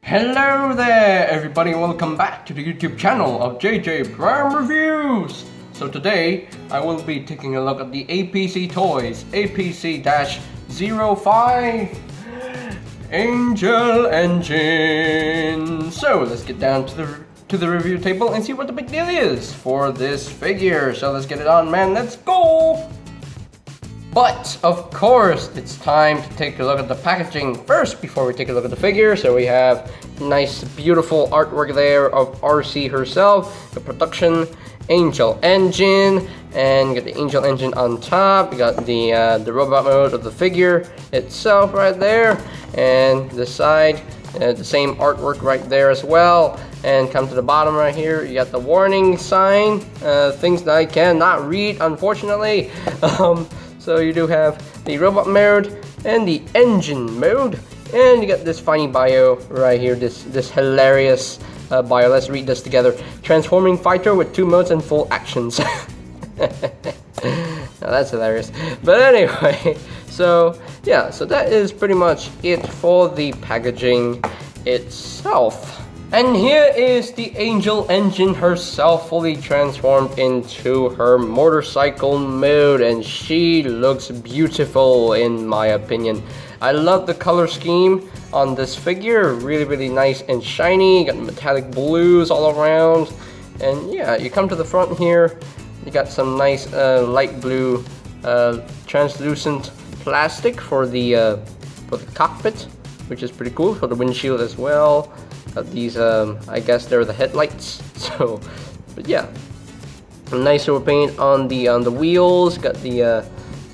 Hello there everybody, welcome back to the YouTube channel of JJ Prime Reviews. So today I will be taking a look at the APC Toys APC-05 Angel Engine. So let's get down to the review table and see what the big deal is for this figure. So let's get it on, man, let's go! But, of course, it's time to take a look at the packaging first before we take a look at the figure. So we have nice, beautiful artwork there of Arcee herself, the production, Angel Engine, and you got the Angel Engine on top. You got the robot mode of the figure itself right there, and the side, the same artwork right there as well. And come to the bottom right here, you got the warning sign, things that I cannot read, unfortunately. So you do have the robot mode and the engine mode, and you got this funny bio right here, this hilarious bio. Let's read this together. Transforming fighter with 2 modes and full actions. Now that's hilarious. But anyway, so yeah, so that is pretty much it for the packaging itself. And here is the Angel Engine herself, fully transformed into her motorcycle mode, and she looks beautiful in my opinion. I love the color scheme on this figure, really nice and shiny. You got metallic blues all around, and yeah, you come to the front here, you got some nice light blue translucent plastic for the cockpit, which is pretty cool, for the windshield as well. Got these, I guess they're the headlights. So, but yeah, nice silver paint on the wheels. Got the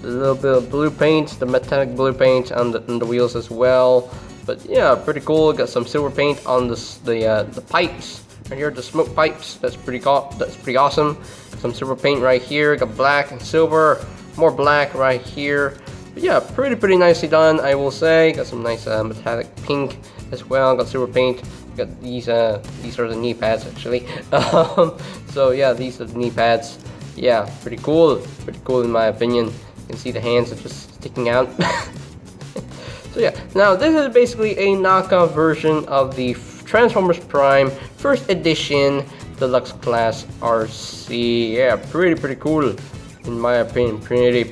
little bit of blue paint, the metallic blue paint on the wheels as well. But yeah, pretty cool. Got some silver paint on the pipes right here, the smoke pipes. That's pretty awesome. Some silver paint right here. Got black and silver, more black right here. But yeah, pretty nicely done, I will say. Got some nice metallic pink as well. Got silver paint. Got these are the knee pads actually. So yeah, these are the knee pads. Yeah, pretty cool in my opinion. You can see the hands are just sticking out. So yeah, now this is basically a knockoff version of the Transformers Prime First Edition Deluxe Class Arcee. Yeah, pretty cool in my opinion. Pretty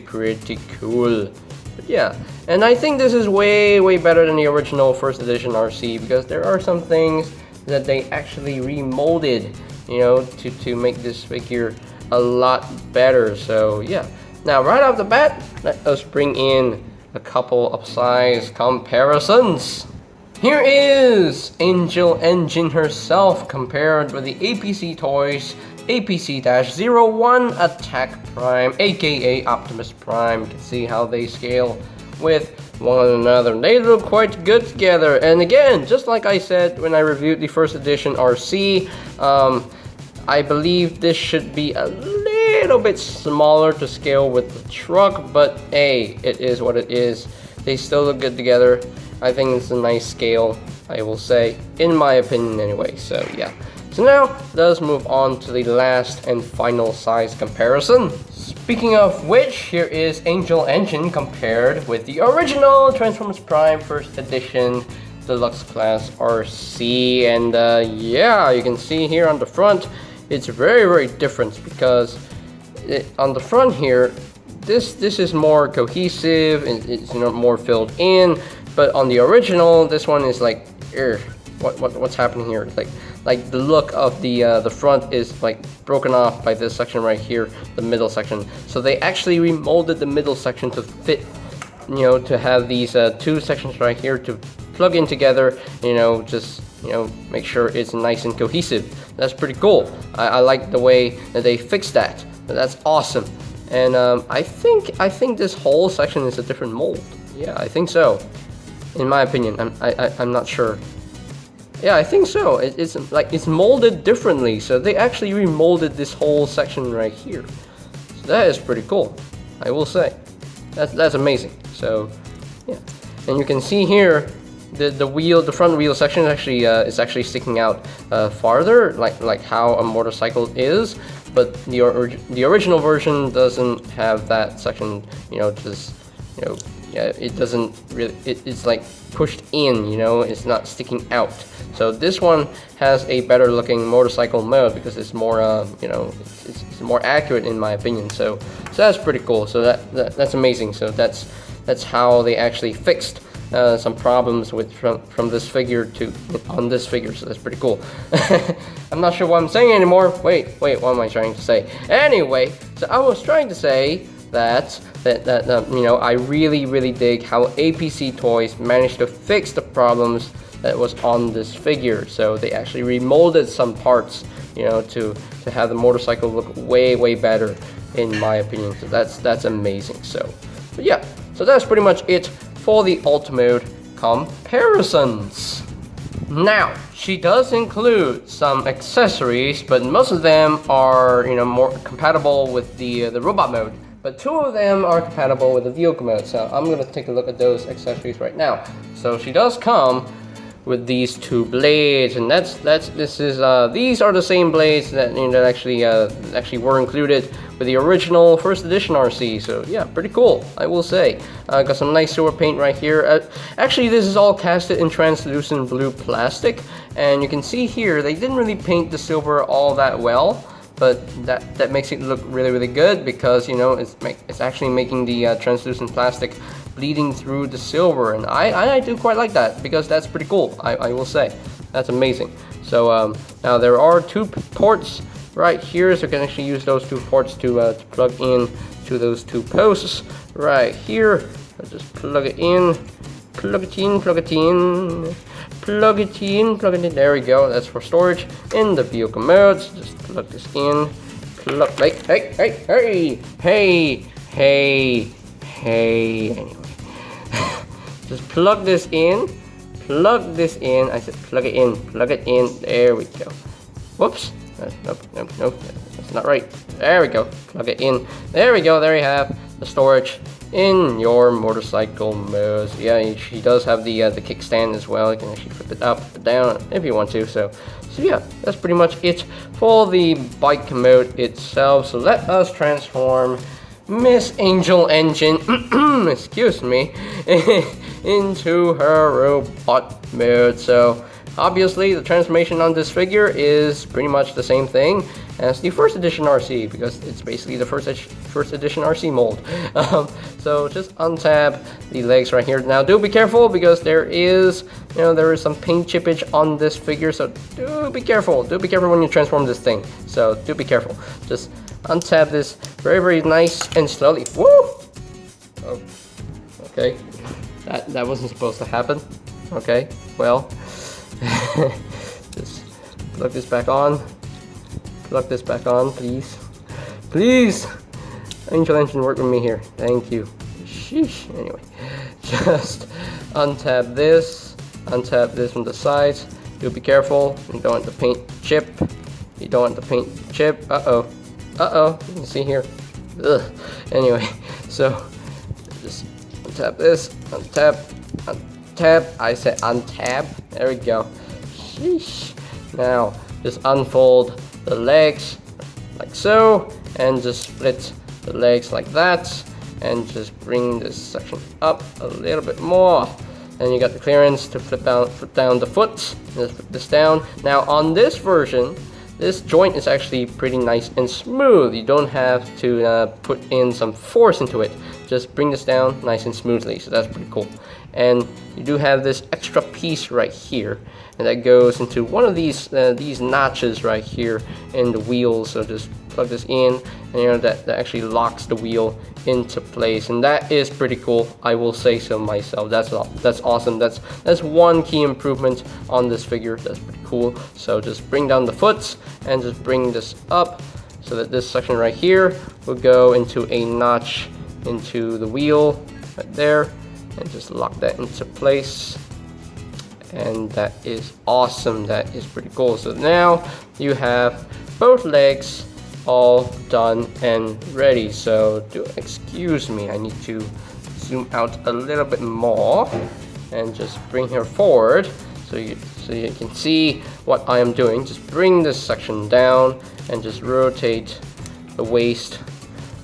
cool. But yeah, and I think this is way better than the original First Edition Arcee, because there are some things that they actually remolded, you know, to make this figure a lot better. So yeah, now right off the bat, let us bring in a couple of size comparisons. Here is Angel Engine herself compared with the APC Toys APC-01 Attack Prime, aka Optimus Prime. You can see how they scale with one another. They look quite good together. And again, just like I said when I reviewed the First Edition Arcee, I believe this should be a little bit smaller to scale with the truck, but hey, it is what it is. They still look good together. I think it's a nice scale, I will say, in my opinion anyway. So yeah. So now, let's move on to the last and final size comparison. Speaking of which, here is Angel Engine compared with the original Transformers Prime First Edition Deluxe Class Arcee. And yeah, you can see here on the front, it's very different, because on the front here, this is more cohesive, it's more filled in. But on the original, this one is like, what's happening here? Like the look of the front is like broken off by this section right here, the middle section. So they actually remolded the middle section to fit, you know, to have these 2 sections right here to plug in together, you know, just, you know, make sure it's nice and cohesive. That's pretty cool. I like the way that they fixed that. That's awesome. And I think this whole section is a different mold. Yeah, I think so. In my opinion, I'm not sure. Yeah, I think so. It's like it's molded differently, so they actually remolded this whole section right here. So that is pretty cool, I will say. That's amazing. So yeah, and you can see here the front wheel section is actually sticking out farther, like how a motorcycle is. But the original version doesn't have that section, you know, just, you know, it doesn't really, it's like pushed in, you know, it's not sticking out. So this one has a better looking motorcycle mode because it's more, you know, it's more accurate in my opinion. So that's pretty cool. So that's amazing. So that's how they actually fixed some problems with from this figure to on this figure. So that's pretty cool. I'm not sure what I'm saying anymore. Wait, what am I trying to say? Anyway, so I was trying to say that you know, I really dig how APC Toys managed to fix the problems that was on this figure. So they actually remolded some parts, you know, to have the motorcycle look way better in my opinion. So that's amazing. So but yeah, so that's pretty much it for the Ultimate comparisons. Now, she does include some accessories, but most of them are, you know, more compatible with the robot mode. But 2 of them are compatible with the vehicle mode. So I'm gonna take a look at those accessories right now. So she does come with these 2 blades, and these are the same blades that, you know, that actually were included with the original first edition Arcee. So yeah, pretty cool, I will say. Got some nice silver paint right here. Actually, this is all casted in translucent blue plastic, and you can see here they didn't really paint the silver all that well, but that makes it look really good because, you know, it's actually making the translucent plastic bleeding through the silver, and I do quite like that because that's pretty cool. I will say that's amazing. So now there are 2 ports right here, so you can actually use those 2 ports to plug in to those 2 posts right here. I'll just plug it in. There we go. That's for storage in the vehicle mode. So just plug this in. Hey. Anyway, just plug this in. I said plug it in. There we go. Whoops. Nope. That's not right. There we go. Plug it in. There we go. There you have the storage in your motorcycle mode. Yeah, she does have the kickstand as well. You can actually flip it up, flip it down if you want to. So yeah, that's pretty much it for the bike mode itself. So let us transform Miss Angel Engine, excuse me, into her robot mode. So obviously the transformation on this figure is pretty much the same thing as the first edition Arcee because it's basically the first edition Arcee mold. So just untab the legs right here. Now do be careful because there is some paint chippage on this figure, so do be careful when you transform this thing. So do be careful. Just untab this very nice and slowly. Woo! Oh, okay. That wasn't supposed to happen. Okay, well, just plug this back on. Please. Angel Engine, work with me here. Thank you. Sheesh. Anyway, just untab this from the sides. Do be careful. You don't want the paint chip. Uh-oh. You can see here. Ugh. Anyway, so just untap this. Untap. I said untab. There we go. Sheesh. Now, just unfold the legs like so, and just split the legs like that, and just bring this section up a little bit more. And you got the clearance to flip down the foot. Just flip this down. Now on this version, this joint is actually pretty nice and smooth. You don't have to put in some force into it. Just bring this down nice and smoothly. So that's pretty cool. And you do have this extra piece right here, and that goes into one of these notches right here in the wheel. So just plug this in, and that actually locks the wheel into place, and that is pretty cool. I will say so myself. That's awesome. That's one key improvement on this figure. That's pretty cool. So just bring down the foot and just bring this up so that this section right here will go into a notch into the wheel right there, and just lock that into place. And that is awesome. That is pretty cool. So now you have both legs all done and ready. So excuse me, I need to zoom out a little bit more and just bring her forward so you can see what I am doing. Just bring this section down and just rotate the waist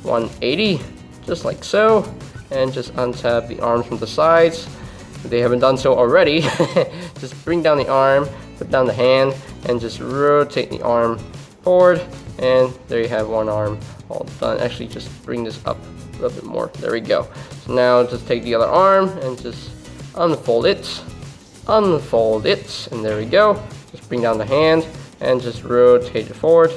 180, just like so. and just untap the arms from the sides. If they haven't done so already, just bring down the arm, put down the hand, and just rotate the arm forward, and there you have one arm all done. Actually, just bring this up a little bit more. There we go. So now just take the other arm and just unfold it, and there we go. Just bring down the hand and just rotate it forward,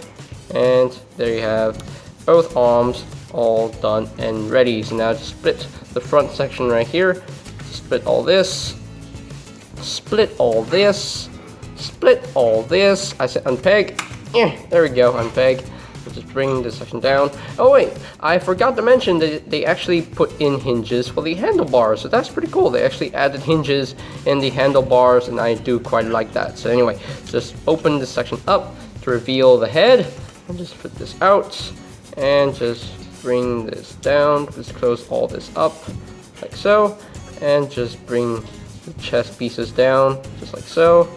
and there you have both arms all done and ready. So now just split the front section right here. Split all this, split all this, split all this. I said unpeg. Yeah, there we go, unpeg. We'll just bring this section down. Oh wait, I forgot to mention that they actually put in hinges for the handlebars, so that's pretty cool. They actually added hinges in the handlebars, and I do quite like that. So anyway, just open this section up to reveal the head, and just put this out, and just bring this down. Just close all this up, like so, and just bring the chest pieces down, just like so.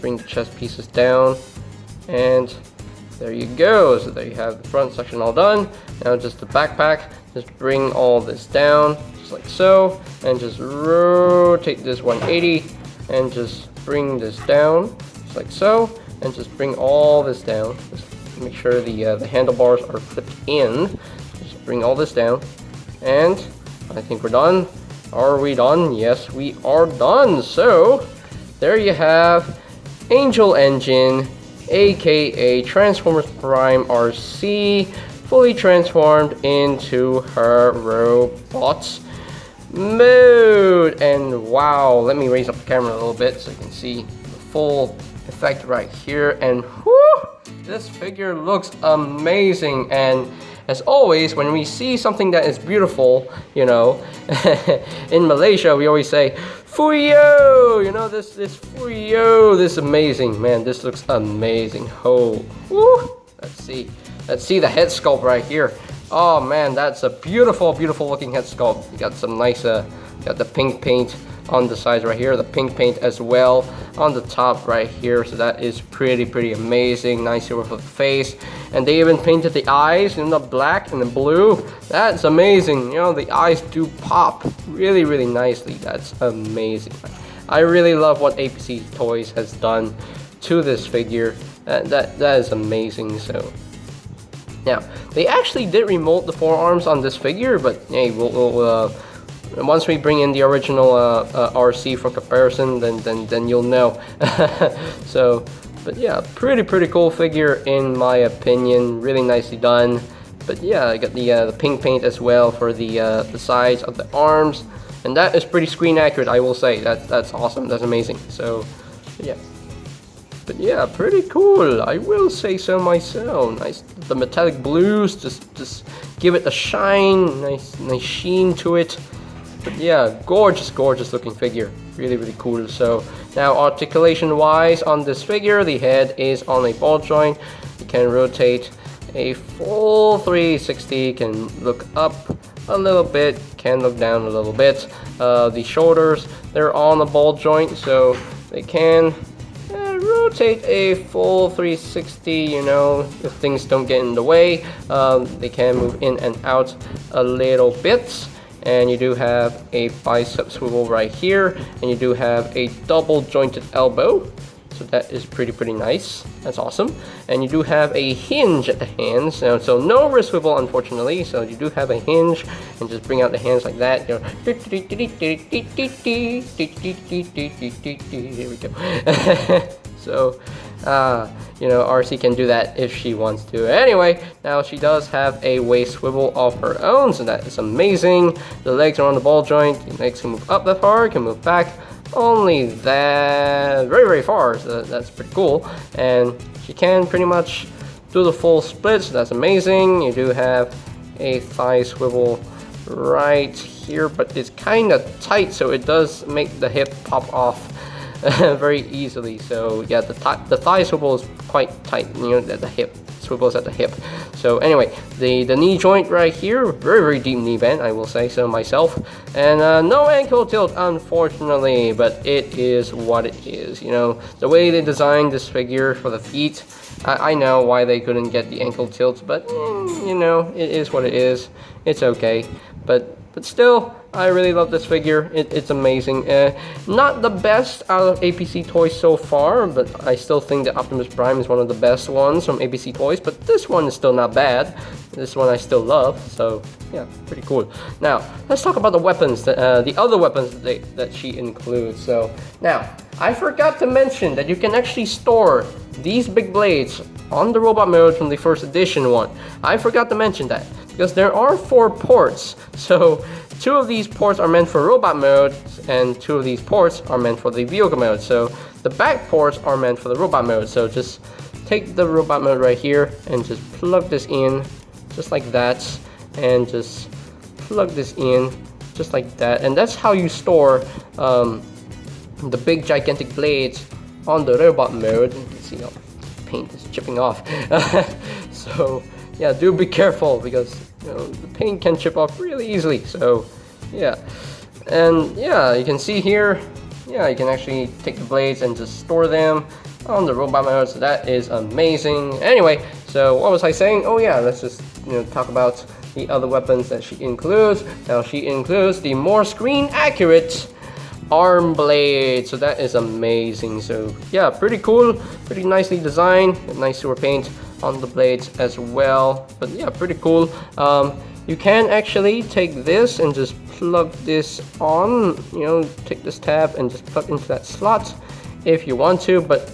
Bring the chest pieces down, and there you go. So there you have the front section all done. Now just the backpack, just bring all this down, just like so, and just rotate this 180, and just bring this down, just like so, and just bring all this down. Just make sure the handlebars are flipped in. Just bring all this down, and I think we're done. Are we done? Yes, we are done. So there you have Angel Engine, aka Transformers Prime Arcee, fully transformed into her robots mode. And wow, let me raise up the camera a little bit so you can see the full effect right here. And whoo, this figure looks amazing. And as always, when we see something that is beautiful, you know, in Malaysia we always say "Fuyo!" You know, this Fuyo, this amazing. Man, this looks amazing. Oh, woo! Let's see the head sculpt right here. Oh man, that's a beautiful looking head sculpt. You got some nice got the pink paint on the sides right here, the pink paint as well on the top right here. So that is pretty amazing. Nice over the face, and they even painted the eyes in the black and the blue. That's amazing. You know, the eyes do pop really nicely. That's amazing. I really love what APC Toys has done to this figure. That is amazing. So now they actually did remold the forearms on this figure, but hey, we'll once we bring in the original Arcee for comparison, then you'll know. So, but yeah, pretty cool figure in my opinion. Really nicely done. But yeah, I got the pink paint as well for the sides of the arms, and that is pretty screen accurate. I will say that's awesome. That's amazing. So, yeah. But yeah, pretty cool. I will say so myself. Nice, the metallic blues just give it a shine. Nice sheen to it. But yeah, gorgeous looking figure. Really cool. So now articulation wise on this figure, the head is on a ball joint. You can rotate a full 360, can look up a little bit, can look down a little bit. The shoulders, they're on a ball joint, so they can rotate a full 360, you know, if things don't get in the way. They can move in and out a little bit. And you do have a bicep swivel right here, and you do have a double jointed elbow, so that is pretty nice. That's awesome. And you do have a hinge at the hands, so no wrist swivel unfortunately. So you do have a hinge, and just bring out the hands like that. You know, here we go. So you know, Arcee can do that if she wants to. Anyway, now she does have a waist swivel of her own, so that is amazing. The legs are on the ball joint. The legs can move up that far, can move back only that very far, so that's pretty cool. And she can pretty much do the full split, so that's amazing. You do have a thigh swivel right here, but it's kind of tight, so it does make the hip pop off very easily. So yeah, the thigh swivel is quite tight, you know, at the hip. swivels at the hip. So anyway, the knee joint right here, very deep knee bend, I will say so myself. And no ankle tilt, unfortunately, but it is what it is. You know, the way they designed this figure for the feet, I know why they couldn't get the ankle tilts, but you know, it is what it is. It's okay, but still, I really love this figure. It's amazing. Not the best out of APC toys so far, but I still think that Optimus Prime is one of the best ones from APC toys, but this one is still not bad. This one I still love, so yeah, pretty cool. Now, let's talk about the weapons, the other weapons that she includes. So, now, I forgot to mention that you can actually store these big blades on the robot mode from the first edition one. I forgot to mention that, because there are 4 ports. So 2 of these ports are meant for robot mode, and 2 of these ports are meant for the vehicle mode. So the back ports are meant for the robot mode. So just take the robot mode right here and just plug this in just like that, and just plug this in just like that, and that's how you store the big gigantic blades on the robot mode. You can see how paint is chipping off. So yeah, do be careful, because you know, the paint can chip off really easily. So yeah, and yeah, you can see here, yeah, you can actually take the blades and just store them on the robot mode. So that is amazing. Anyway, so what was I saying? Oh yeah, let's just talk about the other weapons that she includes. Now she includes the more screen accurate arm blade, so that is amazing. So yeah, pretty cool, pretty nicely designed, nice silver paint on the blades as well. But yeah, pretty cool. You can actually take this and just plug this on, take this tab and just plug into that slot if you want to, but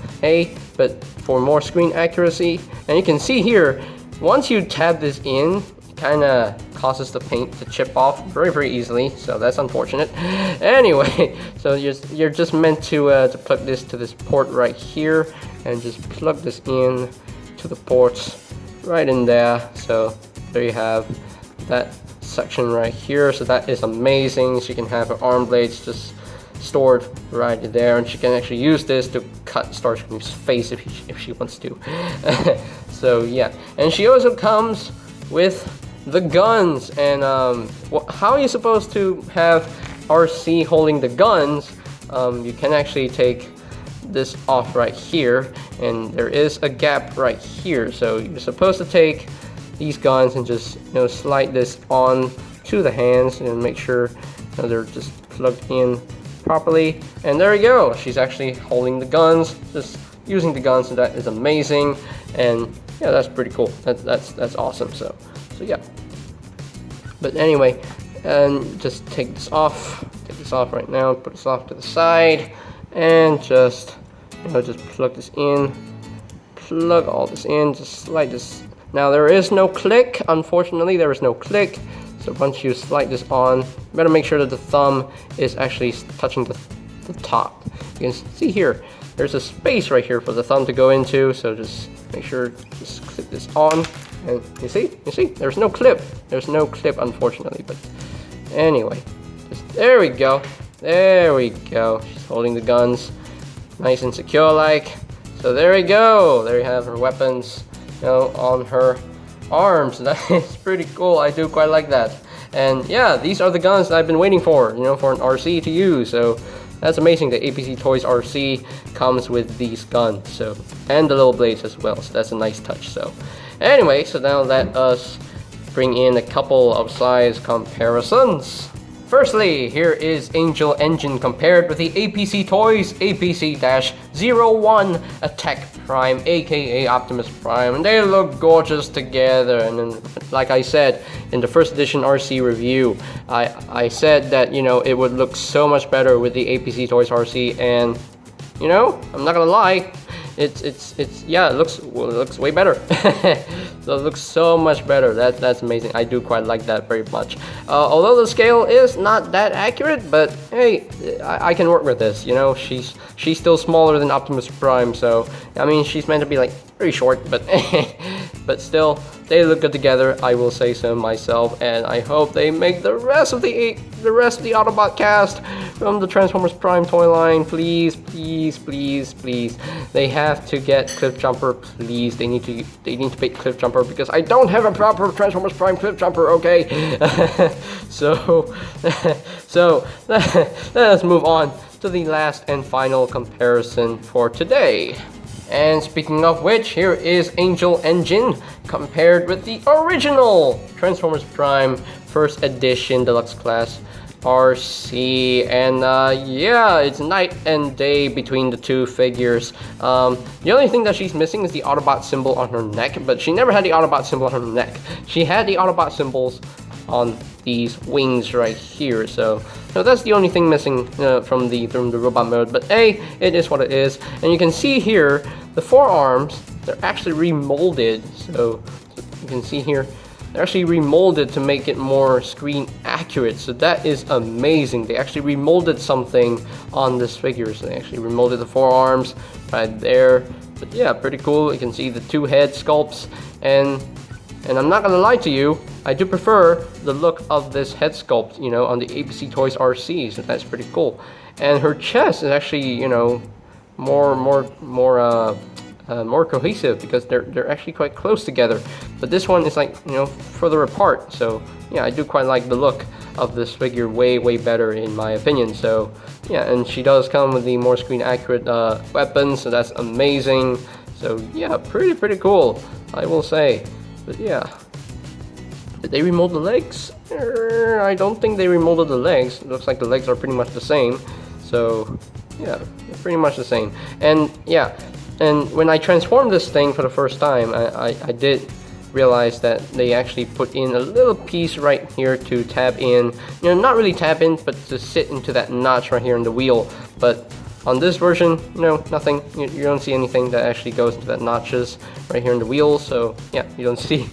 for more screen accuracy. And you can see here, once you tab this in, kind of causes the paint to chip off very easily, so that's unfortunate. Anyway, so you're just meant to plug this to this port right here, and just plug this in to the ports right in there. So there you have that section right here. So that is amazing. She can have her arm blades just stored right there, and she can actually use this to cut Starscream's face if she wants to. So yeah, and she also comes with the guns. And how are you supposed to have Arcee holding the guns? You can actually take this off right here, and there is a gap right here. So you're supposed to take these guns and just slide this on to the hands and make sure they're just plugged in properly. And there you go, she's actually holding the guns, just using the guns, and that is amazing. And yeah, that's pretty cool. That's awesome. So yeah. But anyway, and just take this off right now, put this off to the side, and just just plug this in, plug all this in, just slide this. Now there is no click, unfortunately there is no click. So once you slide this on, you better make sure that the thumb is actually touching the top. You can see here, there's a space right here for the thumb to go into, so just make sure, just click this on. And you see, there's no clip, unfortunately. But anyway, there we go, she's holding the guns nice and secure like. So there we go, there you have her weapons on her arms. That is pretty cool. I do quite like that. And yeah, these are the guns that I've been waiting for, for an Arcee to use. So that's amazing that APC Toys Arcee comes with these guns, so, and the little blades as well. So that's a nice touch. So anyway, so now let us bring in a couple of size comparisons. Firstly, here is Angel Engine compared with the APC Toys APC-01 Attack Prime, aka Optimus Prime, and they look gorgeous together. And then, like I said in the first edition Arcee review, I said that it would look so much better with the APC Toys Arcee, and I'm not gonna lie, yeah, it looks way better. So it looks so much better. That's amazing. I do quite like that very much. Although the scale is not that accurate, but hey, I can work with this. She's still smaller than Optimus Prime, so I mean she's meant to be like very short, but but still, they look good together. I will say so myself, and I hope they make the rest of the Autobot cast from the Transformers Prime toy line. Please, please, please, please. They have to get Cliff Jumper. Please, they need to pick Cliff Jumper because I don't have a proper Transformers Prime Cliff Jumper. Okay, so let's move on to the last and final comparison for today. And speaking of which, here is Angel Engine compared with the original Transformers Prime First Edition Deluxe Class Arcee, and yeah, it's night and day between the two figures. The only thing that she's missing is the Autobot symbol on her neck, but she never had the Autobot symbol on her neck. She had the Autobot symbols on these wings right here, so that's the only thing missing from the robot mode. But hey, it is what it is, and you can see here the forearms, they're actually remolded. So you can see here they're actually remolded to make it more screen accurate, so that is amazing. They actually remolded something on this figure, so they actually remolded the forearms right there. But yeah, pretty cool. You can see the two head sculpts, and I'm not gonna lie to you, I do prefer the look of this head sculpt, on the APC Toys Arcee, so that's pretty cool. And her chest is actually, more cohesive because they're actually quite close together. But this one is like, further apart. So yeah, I do quite like the look of this figure, way better in my opinion. So yeah, and she does come with the more screen accurate weapons, so that's amazing. So yeah, pretty cool, I will say. But yeah, did they remold the legs? I don't think they remolded the legs. It looks like the legs are pretty much the same. So yeah, they're pretty much the same. And yeah, and when I transformed this thing for the first time, I did realize that they actually put in a little piece right here to tab in, not really tab in, but to sit into that notch right here in the wheel. But on this version, nothing. You don't see anything that actually goes into that notches right here in the wheel. So yeah, you don't see.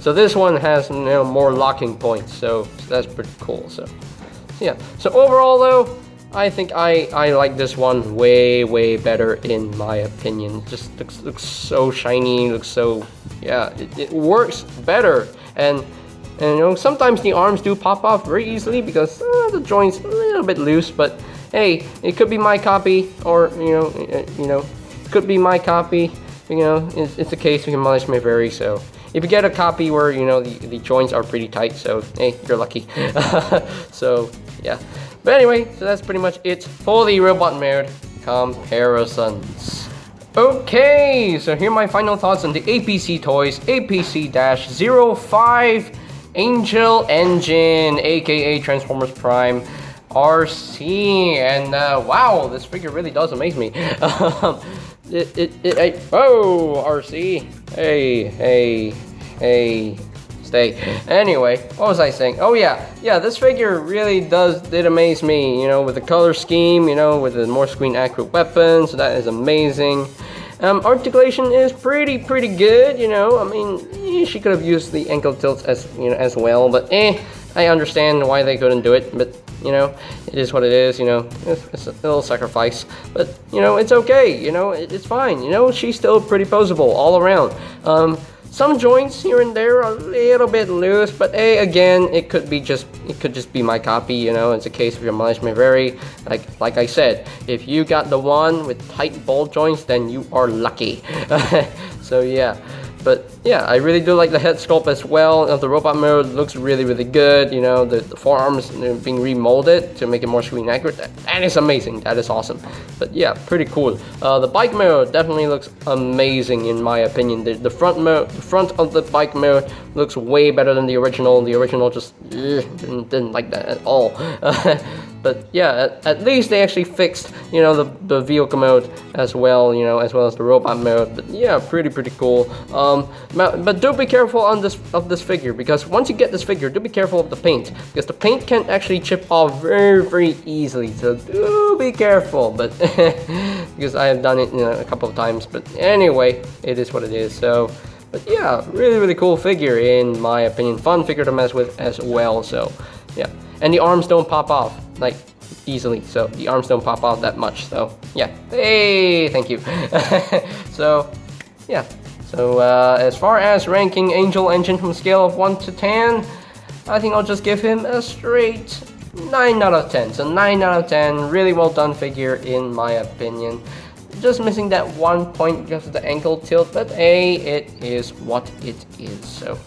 So this one has more locking points. So that's pretty cool. So yeah. So overall though, I think I like this one way better in my opinion. It just looks so shiny. Looks so, yeah. It works better. And sometimes the arms do pop off very easily because the joint's a little bit loose, but hey, it could be my copy, or it could be my copy. It's the case with mileage may vary. So if you get a copy where the joints are pretty tight, so hey, you're lucky. So yeah. But anyway, so that's pretty much it for the robot mode comparisons. Okay, so here are my final thoughts on the APC Toys APC-05 Angel Engine, aka Transformers Prime Arcee. And wow, this figure really does amaze me. Oh, Arcee, hey, stay. Anyway, what was I saying? Oh yeah, this figure really did amaze me, with the color scheme, with the more screen accurate weapons, so that is amazing. Articulation is pretty good, I mean, she could have used the ankle tilts as well, but I understand why they couldn't do it, but it is what it is, it's a little sacrifice, but it's okay, it's fine, she's still pretty poseable all around. Some joints here and there are a little bit loose, but hey, again, it could just be my copy, it's a case of your mileage may vary. Like I said, if you got the one with tight ball joints, then you are lucky. So yeah. But yeah, I really do like the head sculpt as well. The robot mode looks really good. The forearms being remolded to make it more screen accurate. That is amazing. That is awesome. But yeah, pretty cool. The bike mode definitely looks amazing in my opinion. The front of the bike mode looks way better than the original. The original just didn't like that at all. But yeah, at least they actually fixed, the vehicle mode as well, as well as the robot mode. But yeah, pretty cool. But do be careful on this figure, because once you get this figure, do be careful of the paint, because the paint can actually chip off very easily. So do be careful. But because I have done it a couple of times. But anyway, it is what it is. So. But yeah, really cool figure in my opinion. Fun figure to mess with as well. So yeah, and the arms don't pop off like easily. So the arms don't pop off that much. So yeah, hey, thank you. So yeah. So as far as ranking Angel Engine from a scale of 1 to 10, I think I'll just give him a straight 9 out of 10. So 9 out of 10, really well done figure in my opinion. Just missing that 1 point because of the ankle tilt, but hey, it is what it is. So,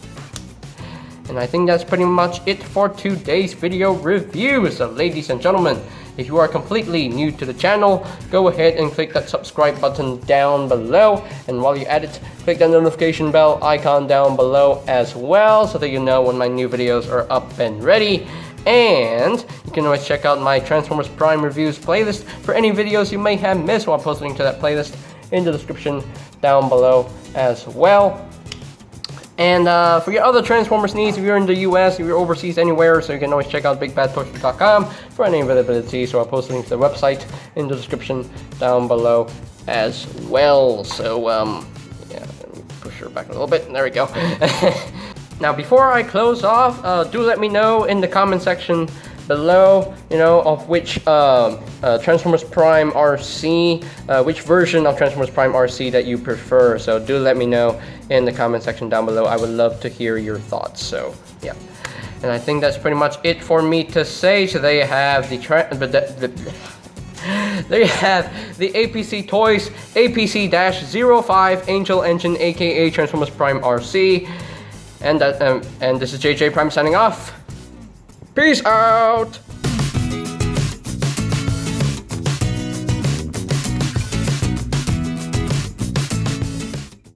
and I think that's pretty much it for today's video review. So ladies and gentlemen, if you are completely new to the channel, go ahead and click that subscribe button down below. And while you're at it, click that notification bell icon down below as well, so that you know when my new videos are up and ready. And you can always check out my Transformers Prime reviews playlist for any videos you may have missed while posting to that playlist in the description down below as well. And for your other Transformers needs, if you're in the US, if you're overseas anywhere, so you can always check out bigbadtoaster.com for any availability. So I'll post a link to the website in the description down below as well. So yeah, let me push her back a little bit. There we go. Now, before I close off, do let me know in the comment section below, you know, of which Transformers Prime RC, which version of Transformers Prime RC that you prefer. So do let me know in the comment section down below. I would love to hear your thoughts. So yeah, and I think that's pretty much it for me to say. So there you have there you have the APC Toys APC-05 Angel Engine, aka Transformers Prime RC. And this is JJ Prime signing off. Peace out!